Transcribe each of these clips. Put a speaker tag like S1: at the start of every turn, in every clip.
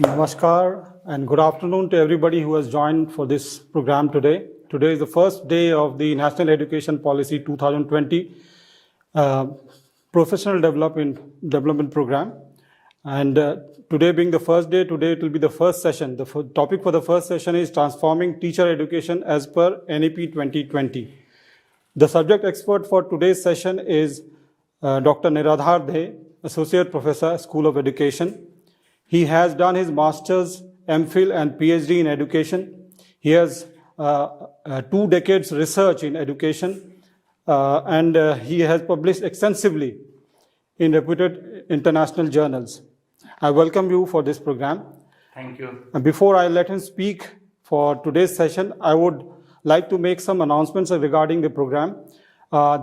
S1: Namaskar and good afternoon to everybody who has joined for this program today. Today is the first day of the National Education Policy 2020 Professional Development Program. And today being the first day, today it will be the first session. The topic for the first session is Transforming Teacher Education as per NEP 2020. The subject expert for today's session is Dr. Niradhar De, Associate Professor, School of Education. He has done his master's, MPhil and PhD in education. He has 2 decades research in education and he has published extensively in reputed international journals. I welcome you for this program.
S2: Thank you.
S1: And before I let him speak for today's session, I would like to make some announcements regarding the program.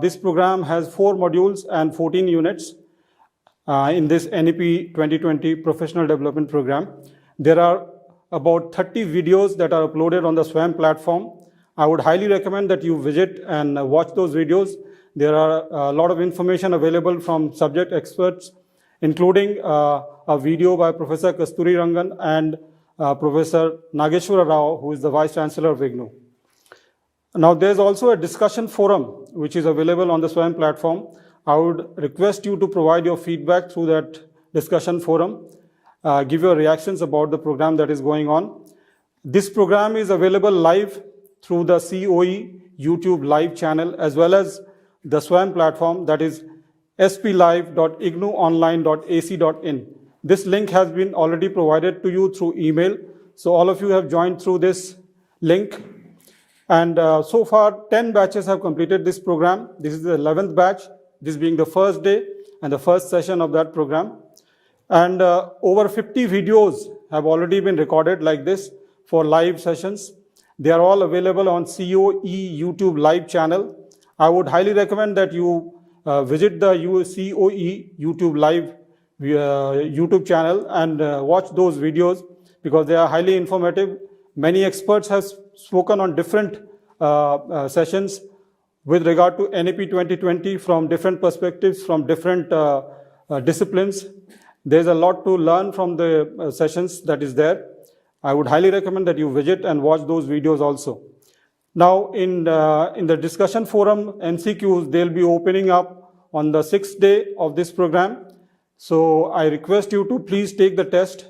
S1: This program has 4 modules and 14 units. In this NEP 2020 Professional Development Program. There are about 30 videos that are uploaded on the Swayam platform. I would highly recommend that you visit and watch those videos. There are a lot of information available from subject experts, including a video by Professor Kasturi Rangan and Professor Nageshwara Rao, who is the Vice Chancellor of IGNOU. Now, there's also a discussion forum, which is available on the Swayam platform. I would request you to provide your feedback through that discussion forum, give your reactions about the program that is going on. This program is available live through the COE YouTube live channel as well as the Swayam platform, that is splive.ignooonline.ac.in. This link has been already provided to you through email. So all of you have joined through this link. And so far, 10 batches have completed this program. This is the 11th batch. This being the first day and the first session of that program. And over 50 videos have already been recorded like this for live sessions. They are all available on COE YouTube live channel. I would highly recommend that you visit the COE YouTube live YouTube channel and watch those videos because they are highly informative. Many experts have spoken on different sessions with regard to NEP 2020 from different perspectives, from different disciplines. There's a lot to learn from the sessions that is there. I would highly recommend that you visit and watch those videos also. Now, in the discussion forum, MCQs, they'll be opening up on the 6th day of this program. So I request you to please take the test.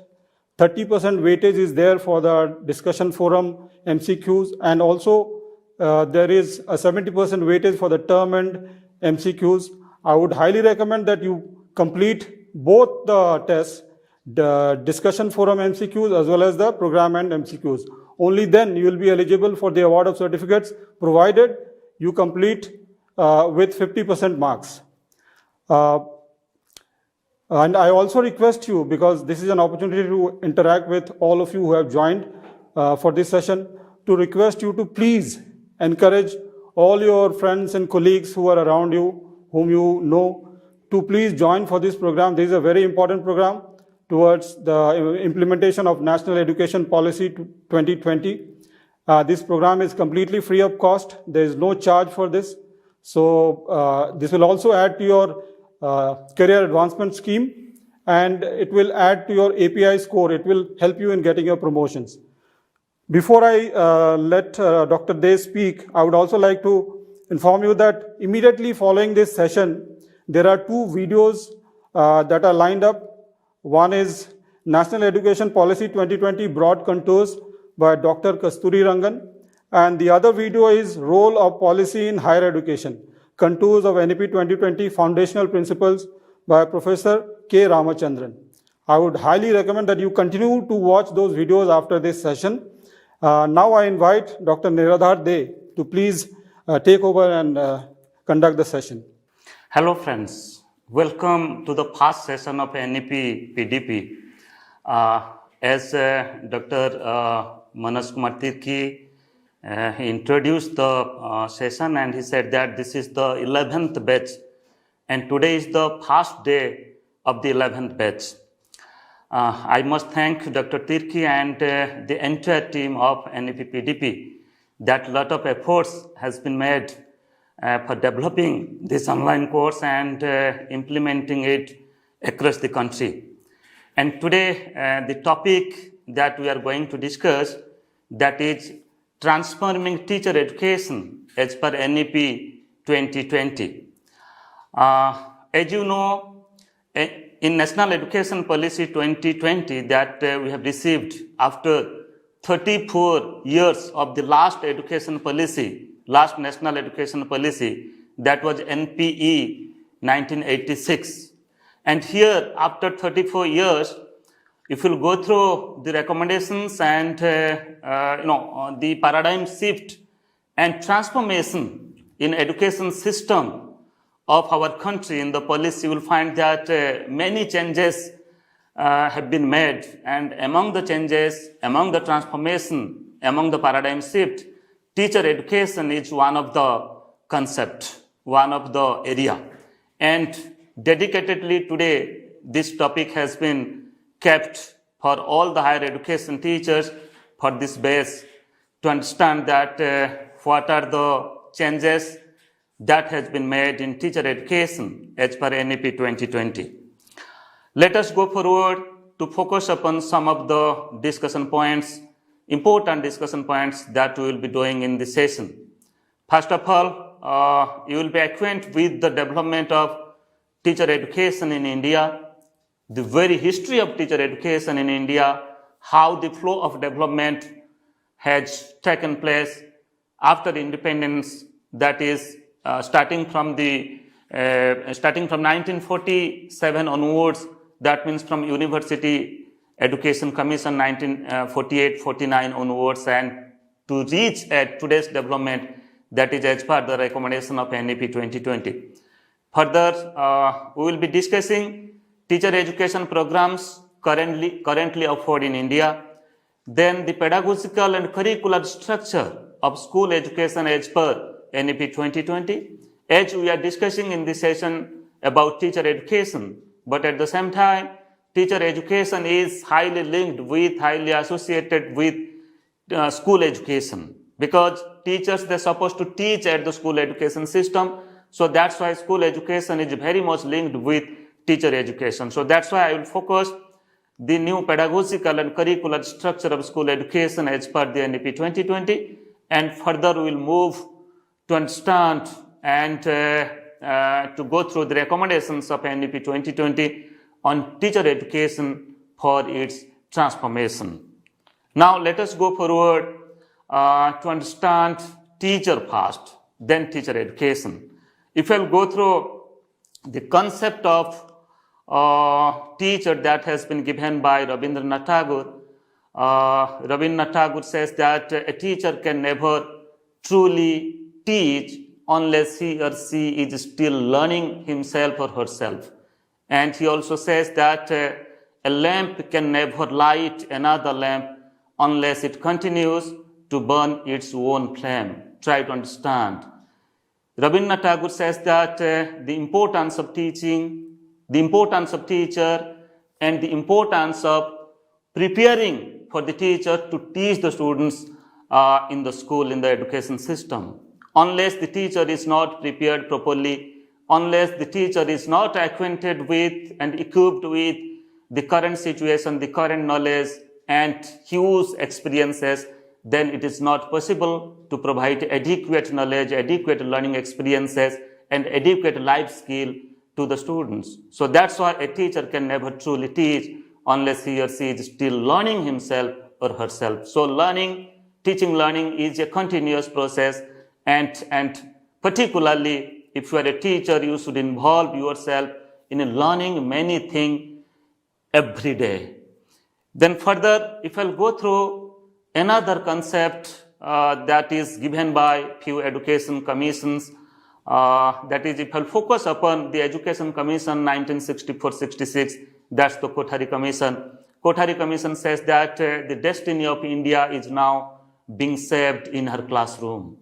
S1: 30% weightage is there for the discussion forum MCQs, and also there is a 70% weightage for the term end MCQs. I would highly recommend that you complete both the tests, the discussion forum MCQs as well as the program end MCQs. Only then you will be eligible for the award of certificates, provided you complete with 50% marks. And I also request you, because this is an opportunity to interact with all of you who have joined for this session, to request you to please encourage all your friends and colleagues who are around you, whom you know, to please join for this program. This is a very important program towards the implementation of National Education Policy 2020. This program is completely free of cost. There is no charge for this. So this will also add to your career advancement scheme, and it will add to your API score. It will help you in getting your promotions. Before I let Dr. De speak, I would also like to inform you that immediately following this session, there are 2 videos that are lined up. One is National Education Policy 2020 Broad Contours by Dr. Kasturi Rangan, and the other video is Role of Policy in Higher Education, Contours of NEP 2020 Foundational Principles by Professor K. Ramachandran. I would highly recommend that you continue to watch those videos after this session. Now I invite Dr. Niradhar De to please take over and conduct the session.
S2: Hello friends, welcome to the first session of NEP PDP. As Dr. Manas Kumar Tirki he introduced the session, and he said that this is the 11th batch and today is the first day of the 11th batch. I must thank Dr. Tirki and the entire team of NEP PDP that lot of efforts has been made for developing this online course and implementing it across the country. And today, the topic that we are going to discuss, that is transforming teacher education as per NEP 2020. As you know, in National Education Policy 2020 that we have received after 34 years of the last education policy, last national education policy, that was NPE 1986. And here, after 34 years, if you go through the recommendations and the paradigm shift and transformation in education system of our country in the policy, you will find that many changes have been made, and among the changes, among the transformation, among the paradigm shift, teacher education is one of the concept, one of the area. And dedicatedly today, this topic has been kept for all the higher education teachers for this base to understand that what are the changes that has been made in teacher education as per NEP 2020. Let us go forward to focus upon some of the discussion points, important discussion points that we will be doing in this session. First of all, you will be acquainted with the development of teacher education in India, the very history of teacher education in India, how the flow of development has taken place after independence, that is starting from 1947 onwards, that means from University Education Commission 1948-49 onwards, and to reach at today's development, that is as per the recommendation of NEP 2020. Further, we will be discussing teacher education programs currently offered in India, then the pedagogical and curricular structure of school education as per NEP 2020, as we are discussing in this session about teacher education, but at the same time, teacher education is highly linked with, highly associated with school education, because teachers, they're supposed to teach at the school education system. So that's why school education is very much linked with teacher education. So that's why I will focus the new pedagogical and curricular structure of school education as per the NEP 2020, and further we will move to understand and to go through the recommendations of NEP 2020 on teacher education for its transformation. Now let us go forward to understand teacher first, then teacher education. If I will go through the concept of teacher that has been given by Rabindranath Tagore, Rabindranath Tagore says that a teacher can never truly teach unless he or she is still learning himself or herself. And he also says that a lamp can never light another lamp unless it continues to burn its own flame. Try to understand. Rabindranath Tagore says that the importance of teaching, the importance of teacher, and the importance of preparing for the teacher to teach the students in the school, in the education system. Unless the teacher is not prepared properly, unless the teacher is not acquainted with and equipped with the current situation, the current knowledge and huge experiences, then it is not possible to provide adequate knowledge, adequate learning experiences, and adequate life skill to the students. So that's why a teacher can never truly teach unless he or she is still learning himself or herself. So teaching learning is a continuous process, and particularly if you are a teacher, you should involve yourself in learning many things every day. Then further, if I'll go through another concept that is given by few education commissions, that is, if I'll focus upon the Education Commission 1964-66, that's the Kothari Commission. Kothari Commission says that the destiny of India is now being shaped in her classroom.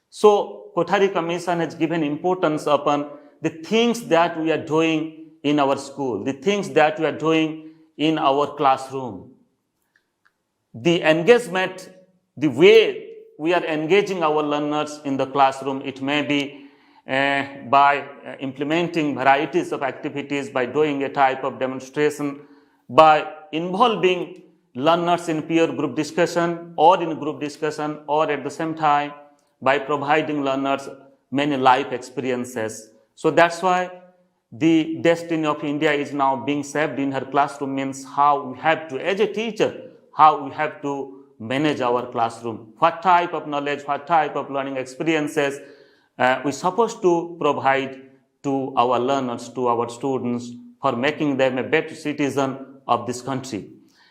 S2: So Kothari Commission has given importance upon the things that we are doing in our school, the things that we are doing in our classroom. The engagement, the way we are engaging our learners in the classroom, it may be by implementing varieties of activities, by doing a type of demonstration, by involving learners in peer group discussion or in group discussion, or at the same time by providing learners many life experiences. So that's why the destiny of India is now being shaped in her classroom, means how we have to, as a teacher, how we have to manage our classroom, what type of knowledge, what type of learning experiences we're supposed to provide to our learners, to our students, for making them a better citizen of this country.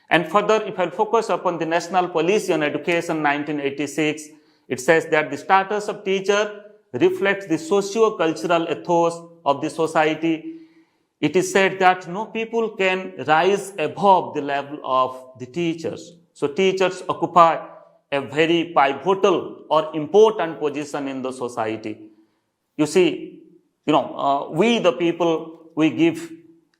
S2: And further, if I focus upon the National Policy on Education 1986, it says that the status of teacher reflects the socio-cultural ethos of the society. It is said that no people can rise above the level of the teachers. So teachers occupy a very pivotal or important position in the society. You see, we the people, we give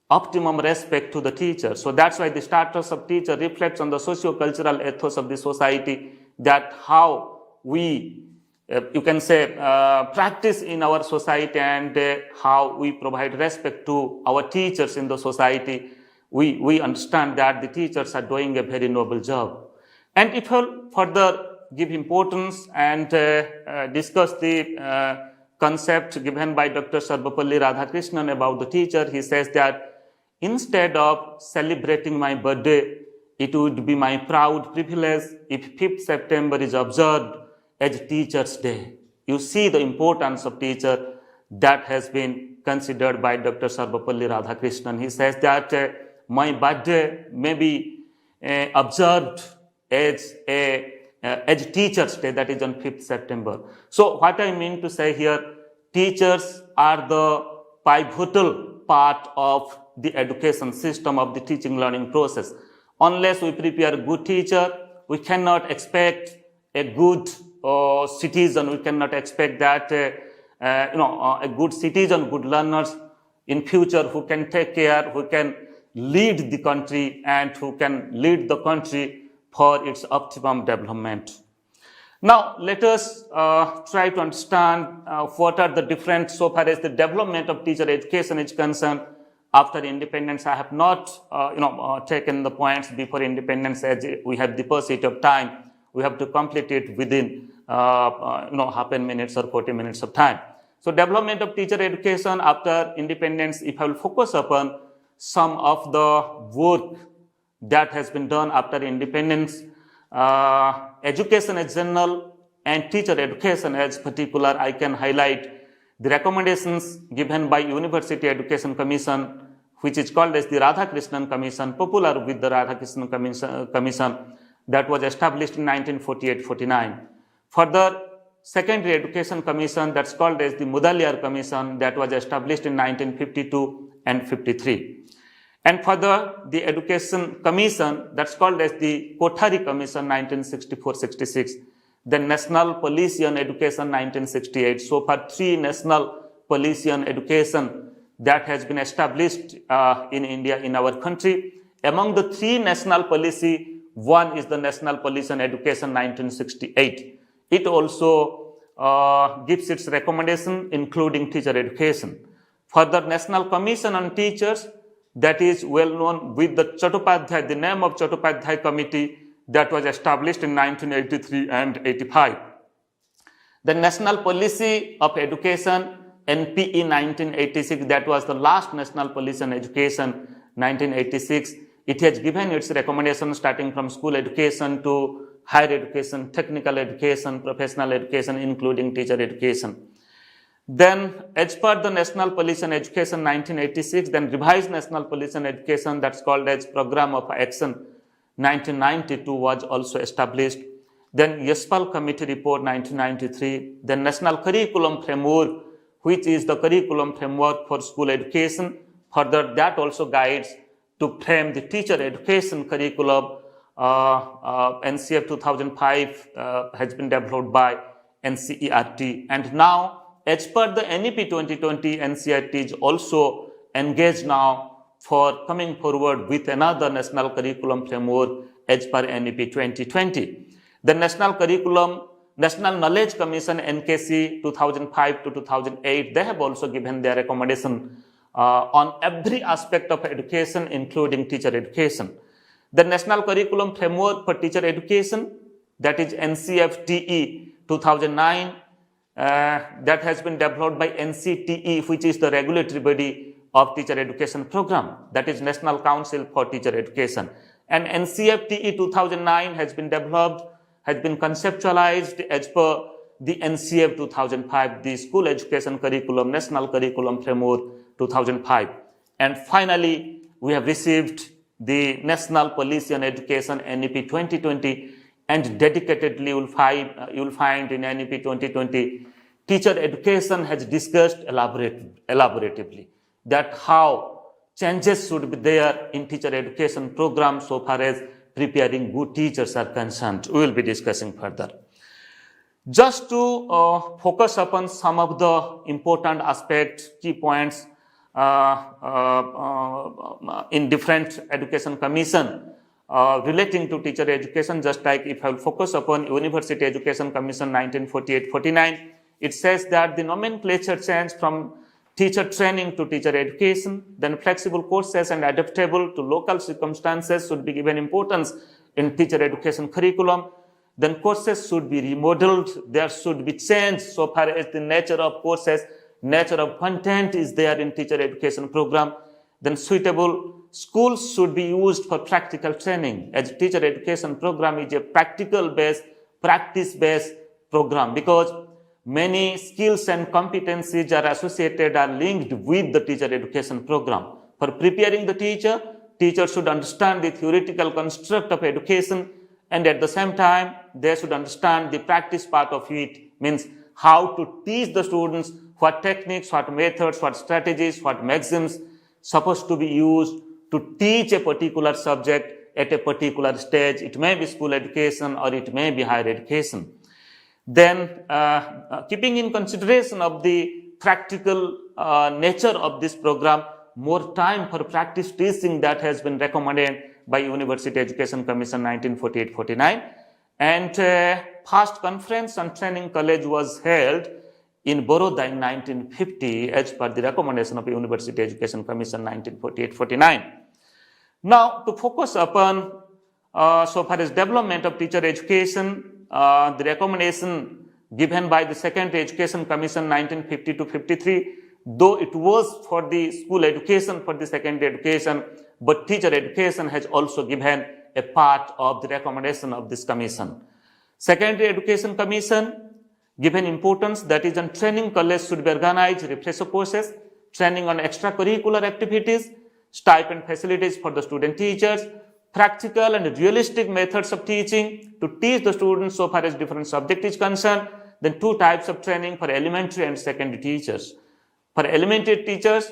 S2: optimum respect to the teacher. So that's why the status of teacher reflects on the socio-cultural ethos of the society, that how we, you can say, practice in our society, and how we provide respect to our teachers in the society. We understand that the teachers are doing a very noble job. And if we'll further give importance and discuss the concept given by Dr. Sarvapalli Radhakrishnan about the teacher, he says that instead of celebrating my birthday, it would be my proud privilege if 5th September is observed as Teachers' Day. You see the importance of teacher that has been considered by Dr. Sarvapalli Radhakrishnan. He says that my birthday may be observed as Teachers' Day, that is on 5th September. So what I mean to say here, teachers are the pivotal part of the education system, of the teaching learning process. Unless we prepare a good teacher, we cannot expect a good citizen. We cannot expect that a good citizen, good learners in future who can take care, who can lead the country, and who can lead the country for its optimum development. Now, let us try to understand what are the different, so far as the development of teacher education is concerned. After independence, I have not taken the points before independence, as we have the paucity of time. We have to complete it within half a minute or 40 minutes of time. So development of teacher education after independence, if I will focus upon some of the work that has been done after independence, education as general and teacher education as particular, I can highlight the recommendations given by University Education Commission, which is called as the Radhakrishnan Commission, popular with the Radhakrishnan Commission, that was established in 1948-49. Further, Secondary Education Commission, that's called as the Mudaliar Commission, that was established in 1952 and 53. And further, the Education Commission, that's called as the Kothari Commission, 1964-66. The National Policy on Education, 1968. So far, 3 National Policy on Education that has been established in India, in our country. Among the 3 national policy, one is the National Policy on Education, 1968. It also gives its recommendation, including teacher education. Further, National Commission on Teachers, that is well known with the Chattopadhyay, the name of Chattopadhyay Committee, that was established in 1983 and 85. The National Policy of Education, NPE 1986, that was the last National Policy on Education, 1986. It has given its recommendations starting from school education to higher education, technical education, professional education, including teacher education. Then, as per the National Policy on Education 1986, then revised National Policy on Education, that's called as Program of Action 1992, was also established. Then Yashpal Committee Report 1993, then National Curriculum Framework, which is the curriculum framework for school education. Further, that also guides to frame the teacher education curriculum. NCF 2005 has been developed by NCERT, and now as per the NEP 2020, NCERT is also engaged now for coming forward with another national curriculum framework as per NEP 2020. The National Knowledge Commission, NKC 2005 to 2008, they have also given their recommendation on every aspect of education, including teacher education. The National Curriculum Framework for Teacher Education, that is NCFTE 2009, that has been developed by NCTE, which is the regulatory body of teacher education program, that is National Council for Teacher Education. And NCFTE 2009 has been developed, has been conceptualized as per the NCF 2005, the School Education Curriculum, National Curriculum Framework 2005. And finally, we have received the National Policy on Education NEP 2020, and dedicatedly you will find in NEP 2020, teacher education has discussed elaboratively that how changes should be there in teacher education program so far as preparing good teachers are concerned. We will be discussing further. Just to focus upon some of the important aspects, key points in different education commission relating to teacher education, just like if I will focus upon University Education Commission 1948-49, it says that the nomenclature change from teacher training to teacher education, then flexible courses and adaptable to local circumstances should be given importance in teacher education curriculum. Then courses should be remodeled, there should be change so far as the nature of courses, nature of content is there in teacher education program. Then suitable schools should be used for practical training, as teacher education program is a practical based, practice based program, because many skills and competencies are associated, are linked with the teacher education program. For preparing the teacher, teacher should understand the theoretical construct of education, and at the same time, they should understand the practice part of it, means how to teach the students, what techniques, what methods, what strategies, what maxims supposed to be used to teach a particular subject at a particular stage. It may be school education or it may be higher education. Then, keeping in consideration of the practical nature of this program, more time for practice teaching that has been recommended by University Education Commission 1948-49, and first conference on training college was held in Baroda in 1950 as per the recommendation of University Education Commission 1948-49. Now, to focus upon so far as development of teacher education, the recommendation given by the Second Education Commission 1950-53, though it was for the school education, for the secondary education, but teacher education has also given a part of the recommendation of this commission. Secondary Education Commission given importance, that is on training college should be organized, refresher courses, training on extracurricular activities, stipend facilities for the student teachers, practical and realistic methods of teaching to teach the students so far as different subject is concerned. Then two types of training for elementary and secondary teachers. For elementary teachers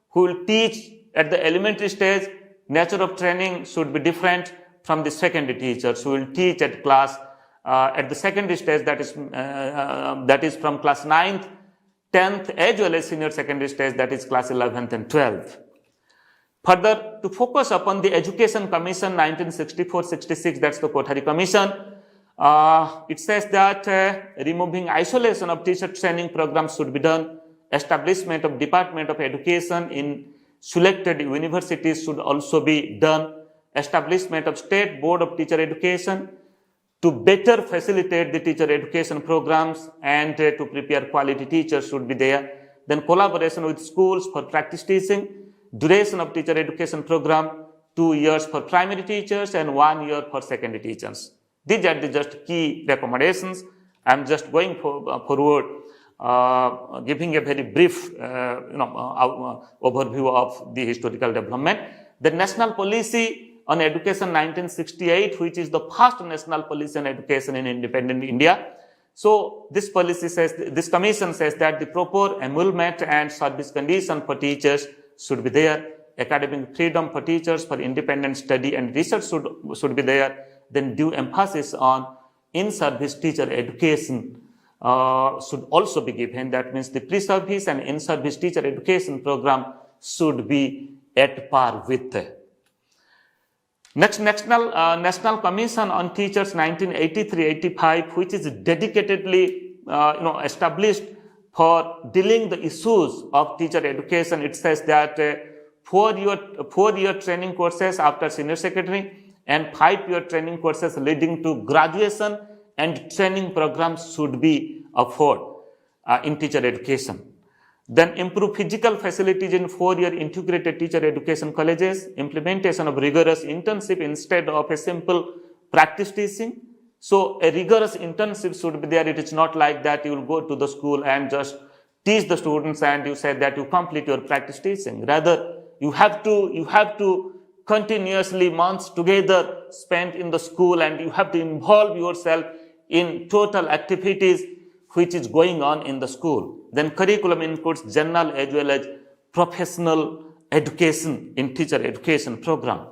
S2: who will teach at the elementary stage, nature of training should be different from the secondary teachers who will teach at class at the secondary stage, that is from class 9th, 10th, as well as senior secondary stage, that is class 11th and 12th. Further, to focus upon the Education Commission 1964-66, that's the Kothari Commission, it says that removing isolation of teacher training programs should be done. Establishment of Department of Education in selected universities should also be done. Establishment of State Board of Teacher Education to better facilitate the teacher education programs and to prepare quality teachers should be there. Then collaboration with schools for practice teaching. Duration of teacher education program, 2 years for primary teachers and 1 year for secondary teachers. These are the just key recommendations. I am just going forward, giving a very brief overview of the historical development. The National Policy on Education 1968, which is the first national policy on education in independent India. So this policy says, this commission says that the proper emolument and service condition for teachers should be there. Academic freedom for teachers for independent study and research should be there. Then due emphasis on in-service teacher education should also be given. That means the pre-service and in-service teacher education program should be at par with. Next, National Commission on Teachers 1983-85, which is dedicatedly established for dealing the issues of teacher education. It says that 4-year training courses after senior secretary and 5-year training courses leading to graduation and training programs should be offered in teacher education. Then improve physical facilities in 4-year integrated teacher education colleges, implementation of rigorous internship instead of a simple practice teaching. So a rigorous internship should be there. It is not like that you will go to the school and just teach the students and you say that you complete your practice teaching. Rather, you have to continuously months together spent in the school, and you have to involve yourself in total activities which is going on in the school. Then curriculum includes general as well as professional education in teacher education program.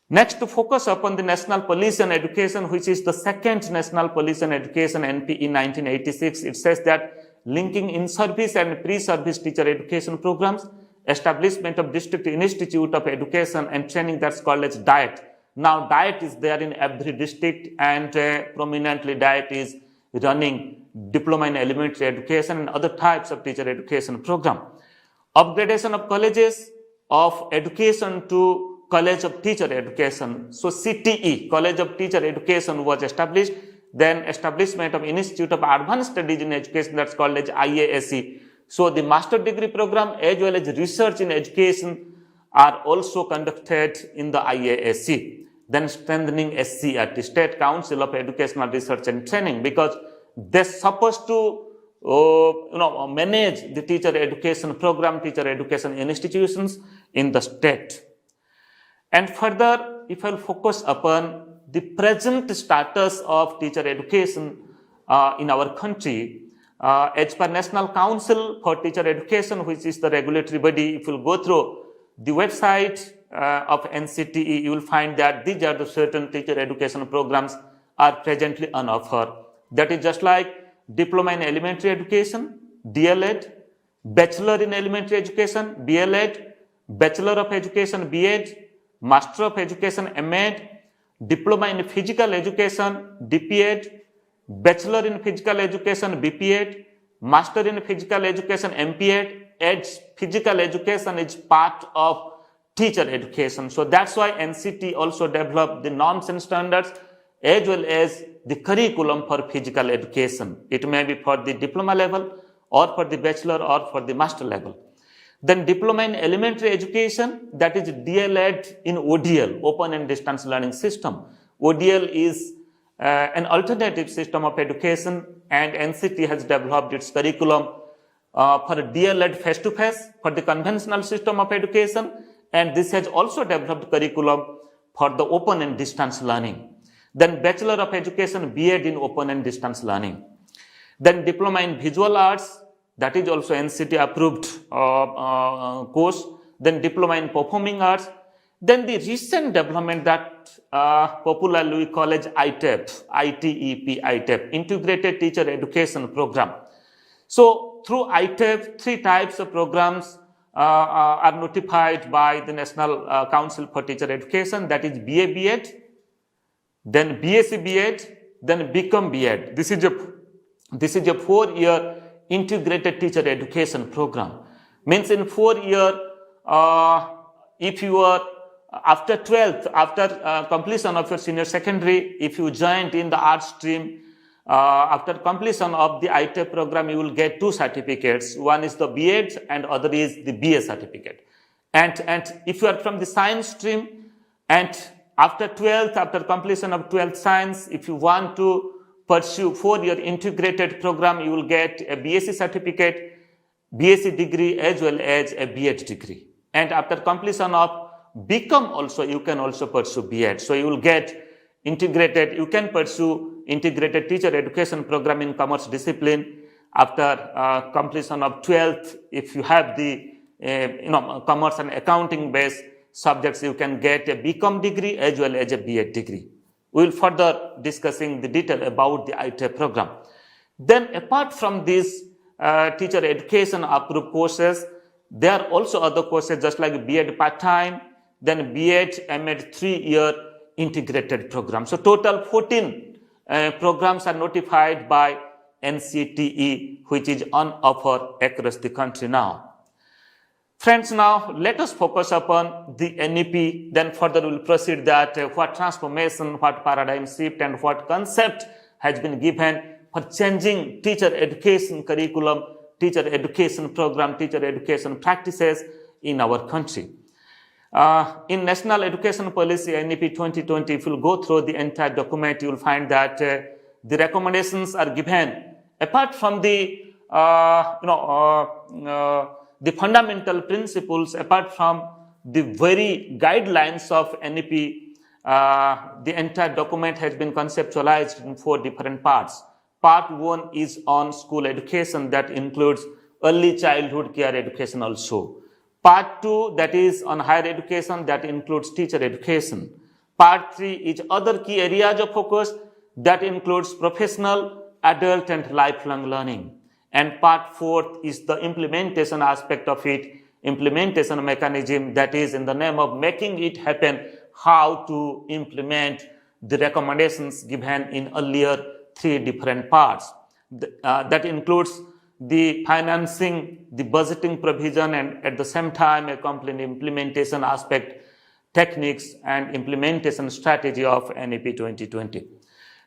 S2: Next, to focus upon the National Police and Education, which is the second National Police and Education NP in 1986. It says that linking in-service and pre-service teacher education programs, establishment of District Institute of Education and Training, that's called as DIET. Now, DIET is there in every district, and prominently DIET is running diploma in elementary education and other types of teacher education program. Upgradation of colleges of education to College of Teacher Education. So CTE, College of Teacher Education, was established. Then establishment of Institute of Advanced Studies in Education, that's called as IASE. So the master degree program as well as research in education are also conducted in the IASE. Then strengthening SCRT, State Council of Educational Research and Training, because they're supposed to manage the teacher education program, teacher education institutions in the state. And further, if I will focus upon the present status of teacher education in our country, as per National Council for Teacher Education, which is the regulatory body, if you will go through the website of NCTE, you will find that these are the certain teacher education programs are presently on offer. That is just like Diploma in Elementary Education, DLED, Bachelor in Elementary Education, BLED, Bachelor of Education, BEd, Master of Education, MEd, Diploma in Physical Education, DPEd, Bachelor in Physical Education, BPEd, Master in Physical Education, MPEd, as physical education is part of teacher education. So that's why NCT also developed the norms and standards as well as the curriculum for physical education. It may be for the diploma level or for the bachelor or for the master level. Then Diploma in Elementary Education, that is DLED in ODL, Open and Distance Learning System. ODL is an alternative system of education, and NCT has developed its curriculum for DLED face-to-face for the conventional system of education, and this has also developed curriculum for the open and distance learning. Then Bachelor of Education, BEd in Open and Distance Learning. Then Diploma in Visual Arts, that is also NCT approved course. Then Diploma in Performing Arts. Then the recent development that popularly we call as ITEP, ITEP, Integrated Teacher Education Program. So through ITEP, 3 types of programs are notified by the National Council for Teacher Education, that is BA BEd, then BSc BEd, then BCom BEd. This is a 4-year integrated teacher education program. Means in 4-year, if you are after 12th, after completion of your senior secondary, if you joined in the art stream, after completion of the ITEP program, you will get 2 certificates. One is the BEd and other is the BA certificate. And if you are from the science stream, and after 12th, after completion of 12th science, if you want to pursue 4-year integrated program, you will get a BSc certificate, BSc degree as well as a BEd degree. And after completion of BCom also, you can also pursue BEd. So you will get integrated, you can pursue integrated teacher education program in commerce discipline. After completion of 12th, if you have the commerce and accounting based subjects, you can get a BCom degree as well as a BEd degree. We will further discussing the detail about the ITEP program. Then apart from these teacher education approved courses, there are also other courses just like BEd part-time, then BEd, MEd 3-year integrated program. So total 14 programs are notified by NCTE, which is on offer across the country now. Friends, now let us focus upon the NEP. Then further we'll proceed that what transformation, what paradigm shift, and what concept has been given for changing teacher education curriculum, teacher education program, teacher education practices in our country. In National Education Policy NEP 2020, if you go through the entire document, you will find that the recommendations are given apart from the the fundamental principles, apart from the very guidelines of NEP. The entire document has been conceptualized in 4 different parts. Part 1 is on school education, that includes early childhood care education also. Part 2, that is on higher education, that includes teacher education. Part 3 is other key areas of focus, that includes professional, adult and lifelong learning. And part 4 is the implementation aspect of it, implementation mechanism, that is in the name of making it happen, how to implement the recommendations given in earlier 3 different parts. That includes the financing, the budgeting provision, and at the same time accompanying implementation aspect, techniques and implementation strategy of NEP 2020.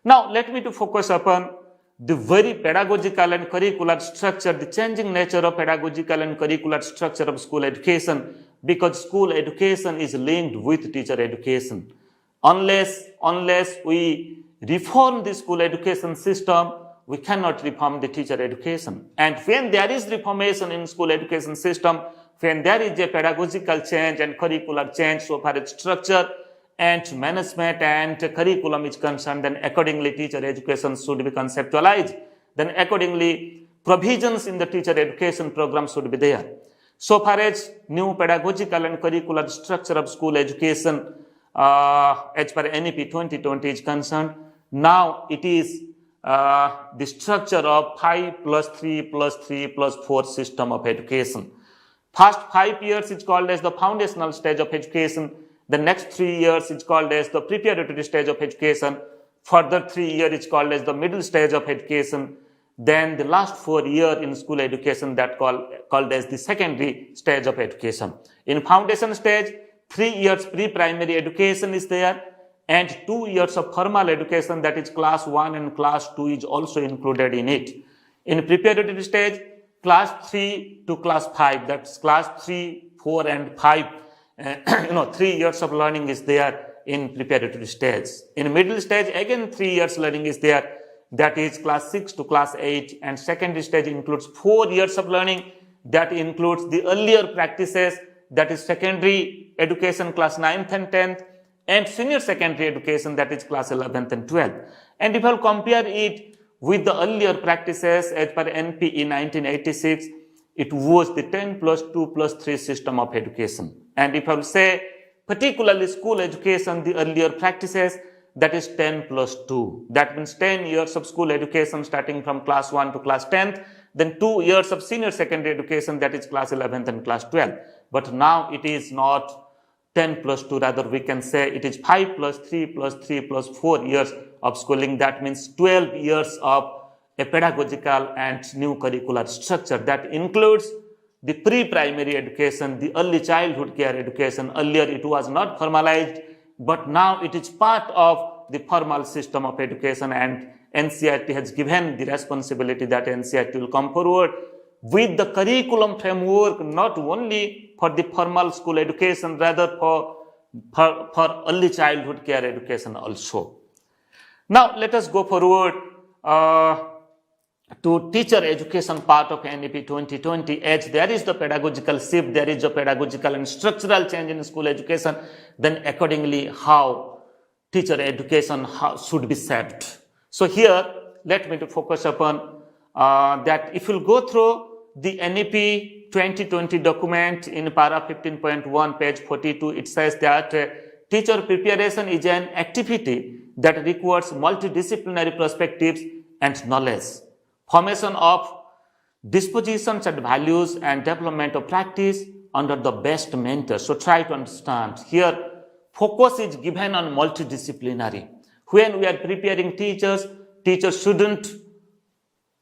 S2: Now let me to focus upon the very pedagogical and curricular structure, the changing nature of pedagogical and curricular structure of school education, because school education is linked with teacher education. Unless we reform the school education system, we cannot reform the teacher education. And when there is reformation in school education system, when there is a pedagogical change and curricular change so far as structure and management and curriculum is concerned, then accordingly teacher education should be conceptualized. Then accordingly provisions in the teacher education program should be there. So far as new pedagogical and curricular structure of school education as per NEP 2020 is concerned, now it is the structure of 5+3+3+4 system of education. First 5 years is called as the foundational stage of education. The next 3 years is called as the preparatory stage of education. Further 3 years is called as the middle stage of education. Then the last 4 years in school education that called as the secondary stage of education. In foundation stage, 3 years pre-primary education is there, and 2 years of formal education, that is class 1 and class 2 is also included in it. In preparatory stage, class 3 to class 5, that's class 3, 4 and 5. 3 years of learning is there in preparatory stage. In middle stage, again 3 years learning is there, that is class 6 to class 8, and secondary stage includes 4 years of learning, that includes the earlier practices, that is secondary education class 9th and 10th, and senior secondary education, that is class 11th and 12th. And if I'll compare it with the earlier practices as per NEP in 1986, it was the 10+2+3 system of education. And if I will say particularly school education, the earlier practices, that is 10+2. That means 10 years of school education starting from class 1 to class 10th, then 2 years of senior secondary education, that is class 11th and class 12th. But now it is not 10+2, rather we can say it is 5+3+3+4 years of schooling. That means 12 years of a pedagogical and new curricular structure that includes the pre-primary education, the early childhood care education. Earlier it was not formalized, but now it is part of the formal system of education, and NCERT has given the responsibility that NCERT will come forward with the curriculum framework, not only for the formal school education, rather for early childhood care education also. Now let us go forward to teacher education part of NEP 2020. As there is the pedagogical shift, there is a pedagogical and structural change in school education, then accordingly how teacher education should be shaped. So here let me to focus upon that. If you go through the NEP 2020 document in para 15.1 page 42, it says that teacher preparation is an activity that requires multidisciplinary perspectives and knowledge, formation of dispositions and values, and development of practice under the best mentors. So try to understand here focus is given on multidisciplinary. When we are preparing teachers, teachers shouldn't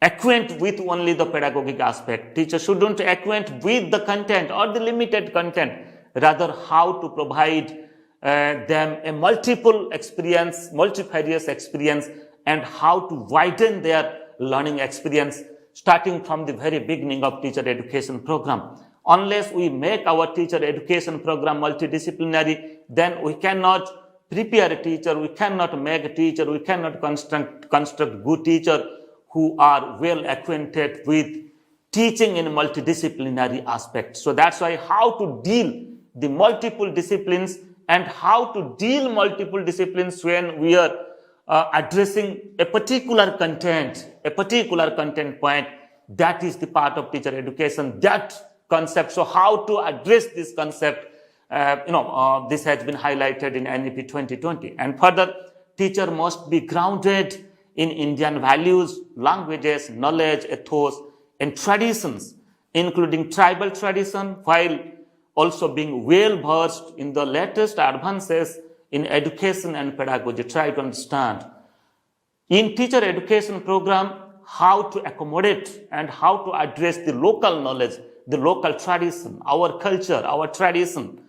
S2: acquaint with only the pedagogic aspect. Teacher shouldn't acquaint with the content or the limited content, rather how to provide them a multiple experience, multifarious experience, and how to widen their learning experience starting from the very beginning of teacher education program. Unless we make our teacher education program multidisciplinary, then we cannot prepare a teacher, we cannot make a teacher, we cannot construct good teacher who are well acquainted with teaching in multidisciplinary aspect. So that's why how to deal the multiple disciplines and how to deal multiple disciplines when we are addressing a particular content point, that is the part of teacher education, that concept. So how to address this concept, this has been highlighted in NEP 2020. And further, teacher must be grounded in Indian values, languages, knowledge, ethos, and traditions, including tribal tradition, while also being well versed in the latest advances in education and pedagogy. Try to understand in teacher education program how to accommodate and how to address the local knowledge, the local tradition, our culture, our tradition.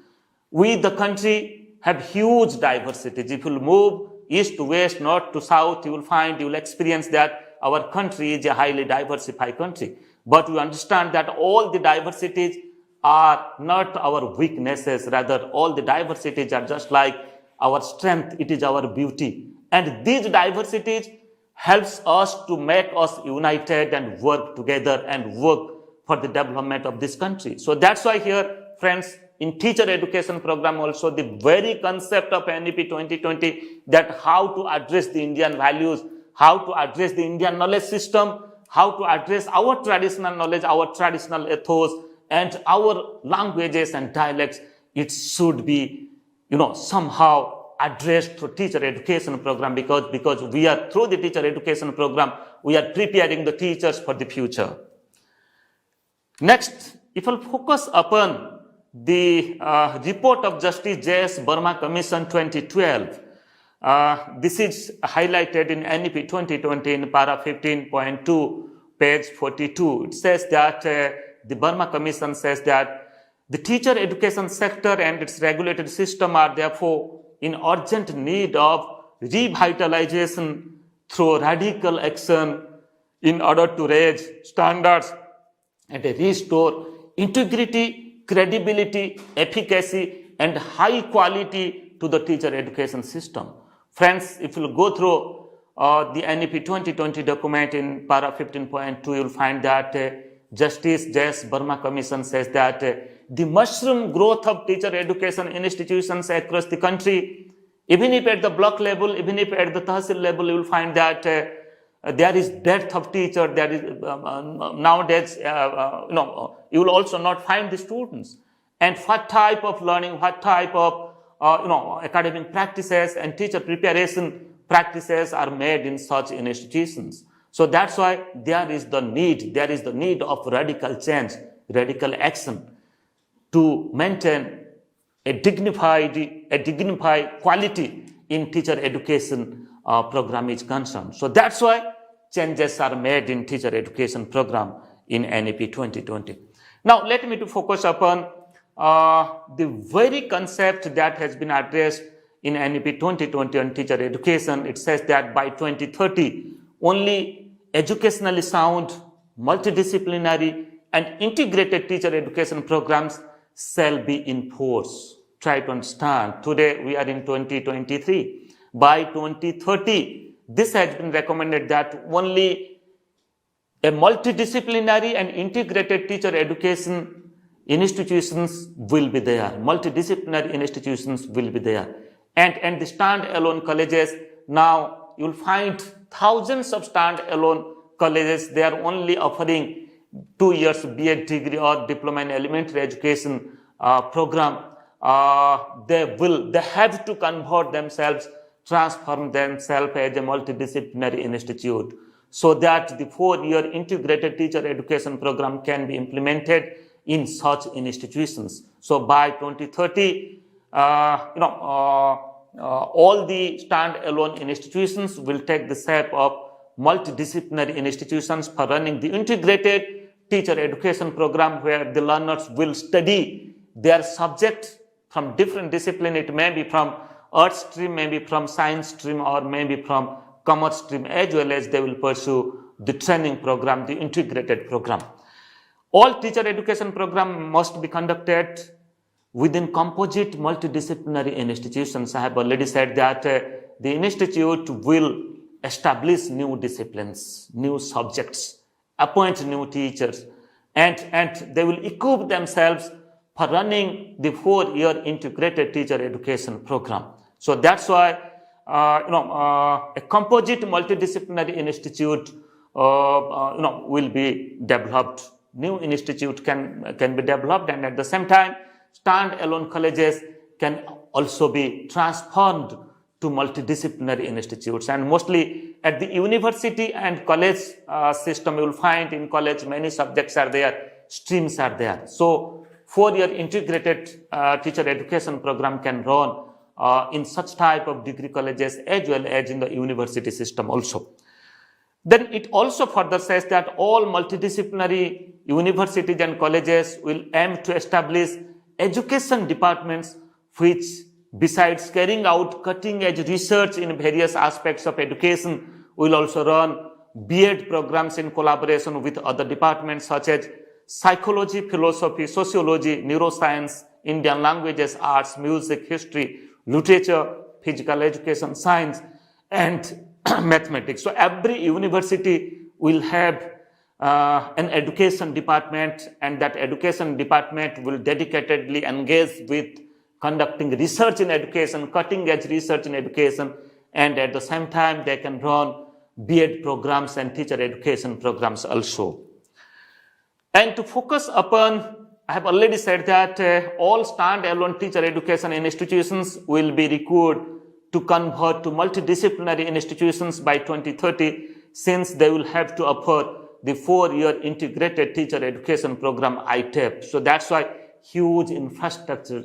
S2: We, the country, have huge diversities. If you move east to west, north to south, you will experience that our country is a highly diversified country. But we understand that all the diversities are not our weaknesses, rather all the diversities are just like our strength, it is our beauty. And these diversities helps us to make us united and work together and work for the development of this country. So that's why here, friends, in teacher education program also, the very concept of NEP 2020, that how to address the Indian values, how to address the Indian knowledge system, how to address our traditional knowledge, our traditional ethos, and our languages and dialects, it should be, somehow addressed through teacher education program, because we are, through the teacher education program, we are preparing the teachers for the future. Next, if we'll focus upon the report of Justice J.S. Burma Commission 2012, this is highlighted in NEP 2020 in para 15.2, page 42. It says that the Burma Commission says that the teacher education sector and its regulated system are therefore in urgent need of revitalization through radical action in order to raise standards and restore integrity, credibility, efficacy, and high quality to the teacher education system. Friends, if you go through the NEP 2020 document in para 15.2, you'll find that Justice J.S. Burma Commission says that the mushroom growth of teacher education institutions across the country, even if at the block level, even if at the tahsil level, you will find that there is dearth of teacher. There is nowadays, you will also not find the students. And what type of learning, what type of academic practices and teacher preparation practices are made in such institutions. So that's why there is the need of radical change, radical action to maintain a dignified quality in teacher education program is concerned. So that's why changes are made in teacher education program in NEP 2020. Now let me to focus upon the very concept that has been addressed in NEP 2020 on teacher education. It says that by 2030, only educationally sound, multidisciplinary, and integrated teacher education programs shall be in force. Try to understand. Today we are in 2023. By 2030, this has been recommended that only a multidisciplinary and integrated teacher education institutions will be there. Multidisciplinary institutions will be there. And the stand-alone colleges, now you'll find thousands of stand-alone colleges. They are only offering 2 years B.Ed degree or diploma in elementary education program. They have to convert themselves, transform themselves as a multidisciplinary institute, so that the 4-year integrated teacher education program can be implemented in such institutions. So by 2030, all the stand-alone institutions will take the shape of multidisciplinary institutions for running the integrated teacher education program, where the learners will study their subject from different discipline. It may be from art stream, maybe from science stream, or maybe from commerce stream, as well as they will pursue the training program, the integrated program. All teacher education program must be conducted within composite multidisciplinary institutions. I have already said that the institute will establish new disciplines, new subjects, appoint new teachers, and they will equip themselves for running the 4-year integrated teacher education program. So that's why a composite multidisciplinary institute will be developed. New institute can be developed, and at the same time, stand-alone colleges can also be transformed to multidisciplinary institutes. And mostly at the university and college system, you will find in college many subjects are there, streams are there. So 4-year integrated teacher education program can run in such type of degree colleges as well as in the university system also. Then it also further says that all multidisciplinary universities and colleges will aim to establish education departments which, besides carrying out cutting-edge research in various aspects of education, will also run B.Ed programs in collaboration with other departments such as psychology, philosophy, sociology, neuroscience, Indian languages, arts, music, history, literature, physical education, science, and mathematics. So every university will have an education department, and that education department will dedicatedly engage with conducting research in education, cutting-edge research in education, and at the same time they can run B.Ed programs and teacher education programs also. And to focus upon, I have already said that all stand-alone teacher education institutions will be required to convert to multidisciplinary institutions by 2030, since they will have to offer the 4-year integrated teacher education program ITEP. So that's why huge infrastructure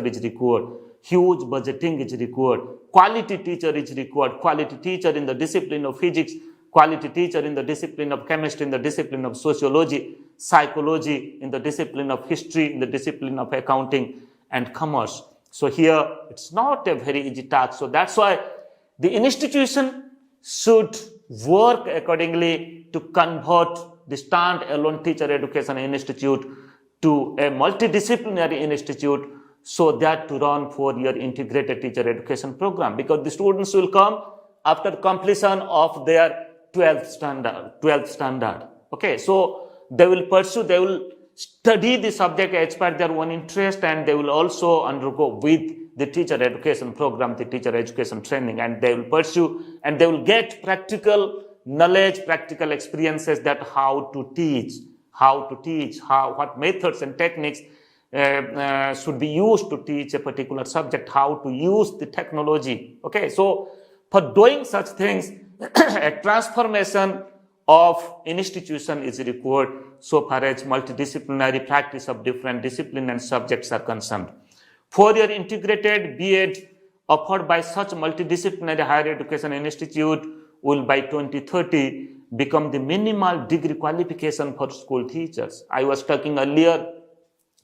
S2: is required, huge budgeting is required, quality teacher is required, quality teacher in the discipline of physics, quality teacher in the discipline of chemistry, in the discipline of sociology, psychology, in the discipline of history, in the discipline of accounting and commerce. So here it's not a very easy task. So that's why the institution should work accordingly to convert the stand-alone teacher education institute to a multidisciplinary institute, so that to run 4-year integrated teacher education program, because the students will come after completion of their 12th standard. Okay, so they will pursue, they will study the subject as per their own interest, and they will also undergo with the teacher education program, the teacher education training, and they will pursue and they will get practical knowledge, practical experiences, that how to teach, what methods and techniques should be used to teach a particular subject, how to use the technology. Okay, so for doing such things, a transformation of institution is required so far as multidisciplinary practice of different disciplines and subjects are concerned. 4-year integrated B.Ed offered by such multidisciplinary higher education institute will by 2030 become the minimal degree qualification for school teachers. I was talking earlier,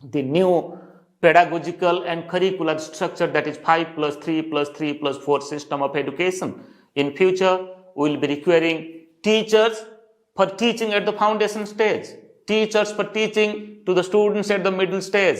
S2: the new pedagogical and curricular structure, that is 5+3+3+4 system of education. In future, we will be requiring teachers for teaching at the foundation stage, teachers for teaching to the students at the middle stage,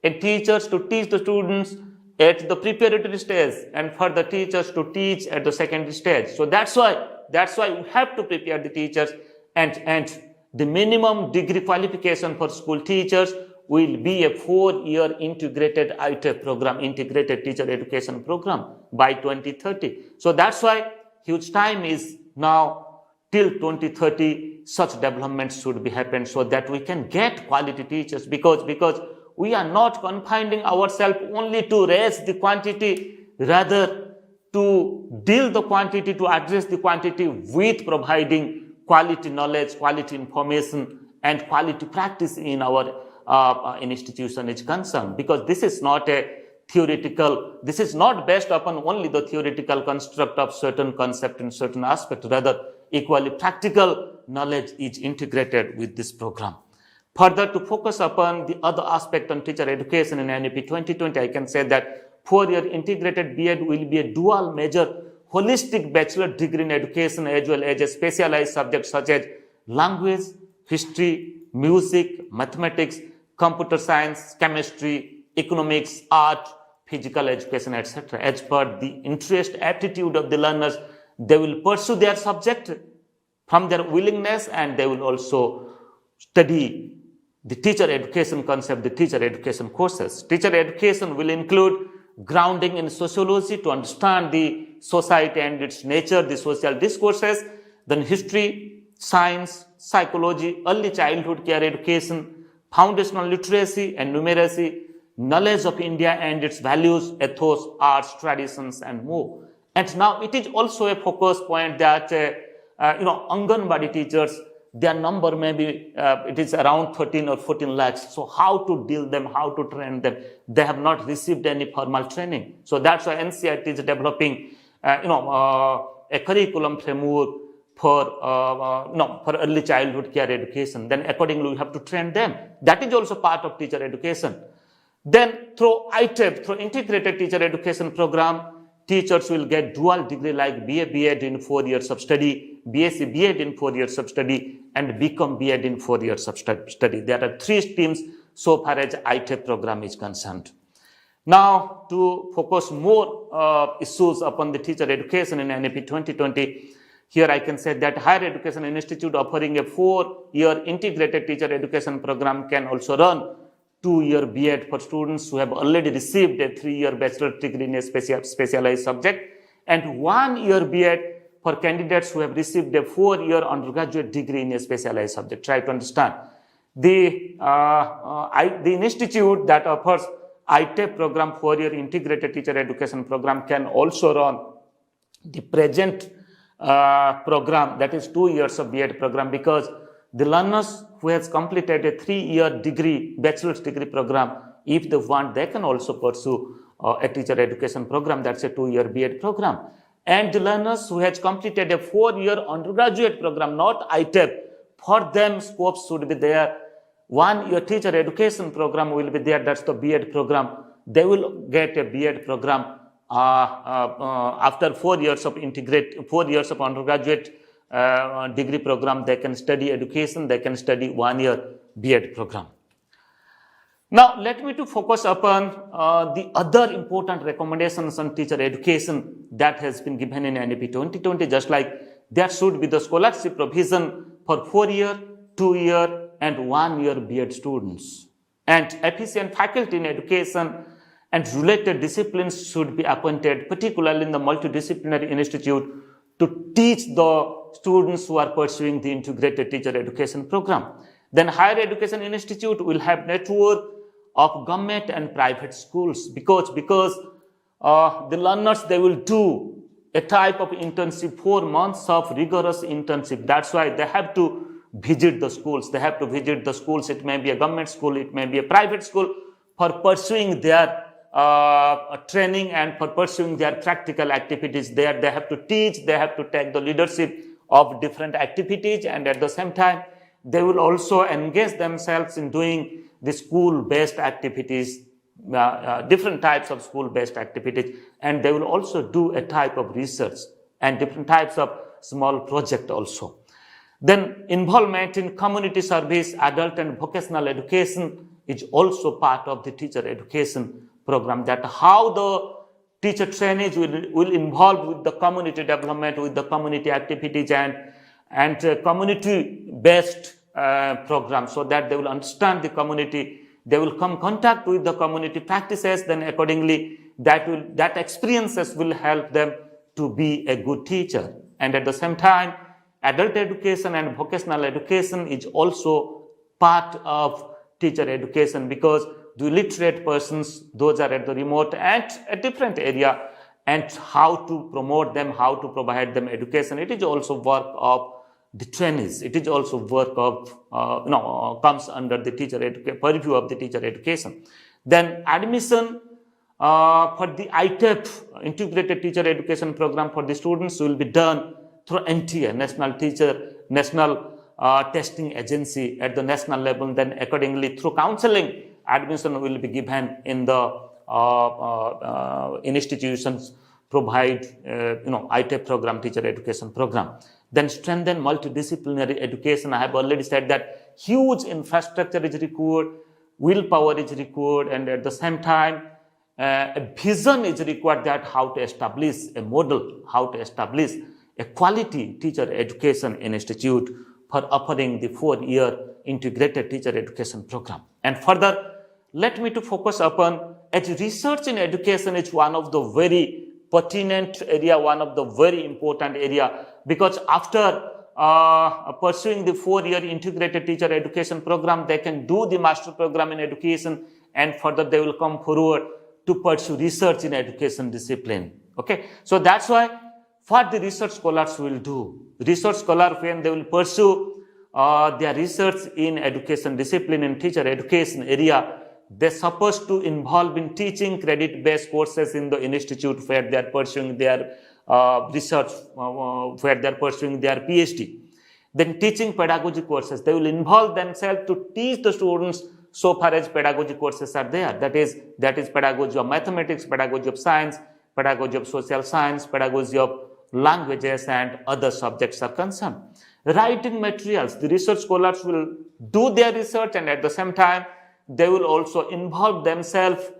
S2: and teachers to teach the students at the preparatory stage, and for the teachers to teach at the secondary stage. So that's why we have to prepare the teachers, and the minimum degree qualification for school teachers will be a 4-year integrated ITEP program, integrated teacher education program by 2030. So that's why huge time is now till 2030, such developments should be happened so that we can get quality teachers, because we are not confining ourselves only to raise the quantity, rather to deal the quantity, to address the quantity with providing quality knowledge, quality information, and quality practice in our institution is concerned. Because this is not a theoretical, this is not based upon only the theoretical construct of certain concept and certain aspect. Rather, equally practical knowledge is integrated with this program. Further, to focus upon the other aspect on teacher education in NEP 2020, I can say that 4-year integrated B.Ed will be a dual major holistic bachelor degree in education as well as a specialized subject such as language, history, music, mathematics, computer science, chemistry, economics, art, physical education, etc. As per the interest, aptitude of the learners, they will pursue their subject from their willingness, and they will also study the teacher education concept, the teacher education courses. Teacher education will include grounding in sociology to understand the society and its nature, the social discourses, then history, science, psychology, early childhood care education, foundational literacy and numeracy, knowledge of India and its values, ethos, arts, traditions, and more. And now it is also a focus point that Anganwadi teachers, their number may be, it is around 13 or 14 lakhs. So how to deal them, how to train them? They have not received any formal training. So that's why NCERT is developing, a curriculum framework for early childhood care education. Then accordingly, we have to train them. That is also part of teacher education. Then through ITEP, through integrated teacher education program, teachers will get dual degree like BA B.Ed in 4 years of study, BSc B.Ed in 4 years of study, and BCom B.Ed in 4 years of study. There are 3 streams so far as ITEP program is concerned. Now, to focus more issues upon the teacher education in NEP 2020, here I can say that higher education institute offering a 4-year integrated teacher education program can also run 2-year B.Ed for students who have already received a 3-year bachelor degree in a specialized subject, and 1-year B.Ed for candidates who have received a 4-year undergraduate degree in a specialized subject. Try to understand. The institute that offers ITEP program, 4-year integrated teacher education program, can also run the present program, that is 2 years of B.Ed program, because the learners who has completed a 3-year degree, bachelor's degree program, if they want, they can also pursue a teacher education program, that's a 2-year B.Ed program. And the learners who has completed a 4-year undergraduate program, not ITEP, for them scopes should be there. 1-year teacher education program will be there, that's the B.Ed program. They will get a B.Ed program after 4 years of undergraduate degree program. They can study education, they can study 1-year B.Ed program. Now, let me to focus upon the other important recommendations on teacher education that has been given in NEP 2020, just like there should be the scholarship provision for 4-year, 2-year, and 1-year B.Ed students. And efficient faculty in education and related disciplines should be appointed, particularly in the multidisciplinary institute, to teach the students who are pursuing the integrated teacher education program. Then higher education institute will have network of government and private schools because the learners, they will do a type of internship, 4 months of rigorous internship. That's why they have to visit the schools. They have to visit the schools. It may be a government school, it may be a private school, for pursuing their training and for pursuing their practical activities. There they have to teach, they have to take the leadership of different activities, and at the same time they will also engage themselves in doing the school-based activities, different types of school-based activities, and they will also do a type of research and different types of small project also. Then involvement in community service, adult and vocational education is also part of the teacher education program, that how the teacher trainees will involve with the community development, with the community activities and community-based program, so that they will understand the community, they will come contact with the community practices, then accordingly that experiences will help them to be a good teacher. And at the same time, adult education and vocational education is also part of teacher education, because the literate persons, those are at the remote and a different area, and how to promote them, how to provide them education, it is also work of the trainees. It is also work of, comes under the purview of the teacher education. Then admission for the ITEP, integrated teacher education program, for the students will be done through NTA, National Testing Agency at the national level. Then accordingly through counseling, admission will be given in the institutions provide ITEP program, teacher education program. Then strengthen multidisciplinary education. I have already said that huge infrastructure is required, willpower is required, and at the same time a vision is required that how to establish a model, how to establish a quality teacher education institute for offering the 4-year integrated teacher education program. And further, let me to focus upon as research in education is one of the very pertinent area, one of the very important area, because after pursuing the 4-year integrated teacher education program, they can do the master program in education, and further they will come forward to pursue research in education discipline. Okay, so that's why what the research scholars will do. Research scholar, when they will pursue their research in education discipline in teacher education area, they're supposed to involve in teaching credit-based courses in the institute where they are pursuing their research, where they are pursuing their PhD. Then teaching pedagogy courses, they will involve themselves to teach the students so far as pedagogy courses are there. That is pedagogy of mathematics, pedagogy of science, pedagogy of social science, pedagogy of languages, and other subjects are concerned. Writing materials, the research scholars will do their research, and at the same time they will also involve themselves